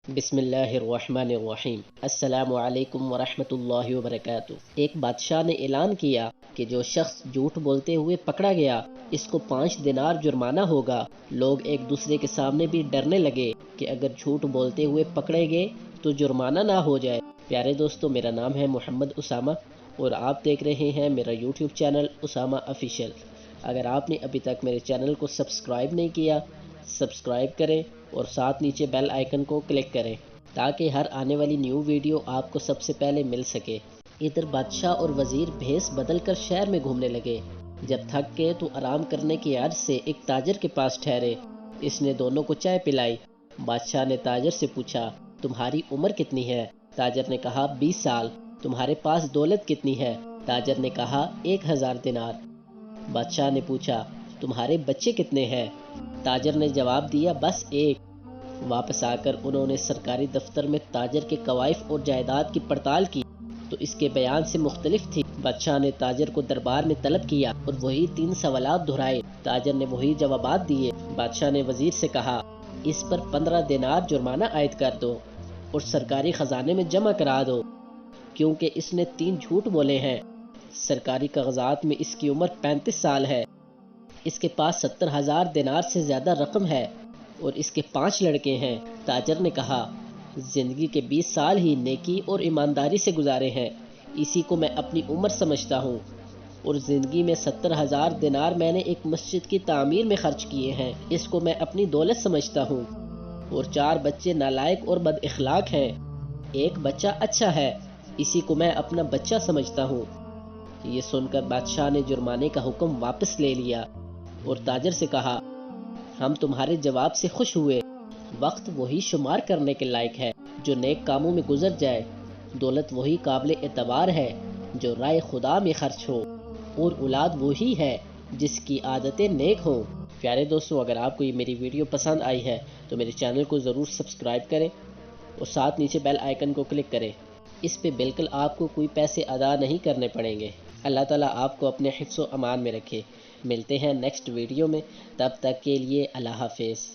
بسم اللہ الرحمن الرحیم۔ السلام علیکم ورحمۃ اللہ وبرکاتہ۔ ایک بادشاہ نے اعلان کیا کہ جو شخص جھوٹ بولتے ہوئے پکڑا گیا اس کو 5 دینار جرمانہ ہوگا۔ لوگ ایک دوسرے کے سامنے بھی ڈرنے لگے کہ اگر جھوٹ بولتے ہوئے پکڑے گئے تو جرمانہ نہ ہو جائے۔ پیارے دوستو، میرا نام ہے محمد اسامہ اور آپ دیکھ رہے ہیں میرا یوٹیوب چینل اسامہ آفیشیل۔ اگر آپ نے ابھی تک میرے چینل کو سبسکرائب نہیں کیا، سبسکرائب کریں اور ساتھ نیچے بیل آئیکن کو کلک کریں تاکہ ہر آنے والی نیو ویڈیو آپ کو سب سے پہلے مل سکے۔ ادھر بادشاہ اور وزیر بھیس بدل کر شہر میں گھومنے لگے۔ جب تھک گئے تو آرام کرنے کی عرض سے ایک تاجر کے پاس ٹھہرے۔ اس نے دونوں کو چائے پلائی۔ بادشاہ نے تاجر سے پوچھا، تمہاری عمر کتنی ہے؟ تاجر نے کہا 20 سال۔ تمہارے پاس دولت کتنی ہے؟ تاجر نے کہا 1000 دینار۔ بادشاہ نے پوچھا، تمہارے بچے کتنے ہیں؟ تاجر نے جواب دیا، بس ایک۔ واپس آ کر انہوں نے سرکاری دفتر میں تاجر کے کوائف اور جائیداد کی پڑتال کی تو اس کے بیان سے مختلف تھی۔ بادشاہ نے تاجر کو دربار میں طلب کیا اور وہی 3 سوالات دہرائے۔ تاجر نے وہی جوابات دیے۔ بادشاہ نے وزیر سے کہا، اس پر 15 دینار جرمانہ عائد کر دو اور سرکاری خزانے میں جمع کرا دو، کیونکہ اس نے 3 جھوٹ بولے ہیں۔ سرکاری کاغذات میں اس کی عمر 35 سال ہے۔ اس کے پاس 70,000 دینار سے زیادہ رقم ہے اور اس کے 5 لڑکے ہیں۔ تاجر نے کہا، زندگی کے 20 سال ہی نیکی اور ایمانداری سے گزارے ہیں، اسی کو میں اپنی عمر سمجھتا ہوں، اور زندگی میں 70,000 دینار میں نے ایک مسجد کی تعمیر میں خرچ کیے ہیں، اس کو میں اپنی دولت سمجھتا ہوں، اور 4 بچے نالائق اور بد اخلاق ہیں، ایک بچہ اچھا ہے، اسی کو میں اپنا بچہ سمجھتا ہوں۔ یہ سن کر بادشاہ نے جرمانے کا حکم واپس لے لیا اور تاجر سے کہا، ہم تمہارے جواب سے خوش ہوئے۔ وقت وہی شمار کرنے کے لائق ہے جو نیک کاموں میں گزر جائے، دولت وہی قابل اعتبار ہے جو رائے خدا میں خرچ ہو، اور اولاد وہی ہے جس کی عادتیں نیک ہوں۔ پیارے دوستو، اگر آپ کو یہ میری ویڈیو پسند آئی ہے تو میرے چینل کو ضرور سبسکرائب کریں اور ساتھ نیچے بیل آئیکن کو کلک کریں۔ اس پہ بالکل آپ کو کوئی پیسے ادا نہیں کرنے پڑیں گے۔ اللہ تعالیٰ آپ کو اپنے حفظ و امان میں رکھے۔ ملتے ہیں نیکسٹ ویڈیو میں، تب تک کے لیے اللہ حافظ۔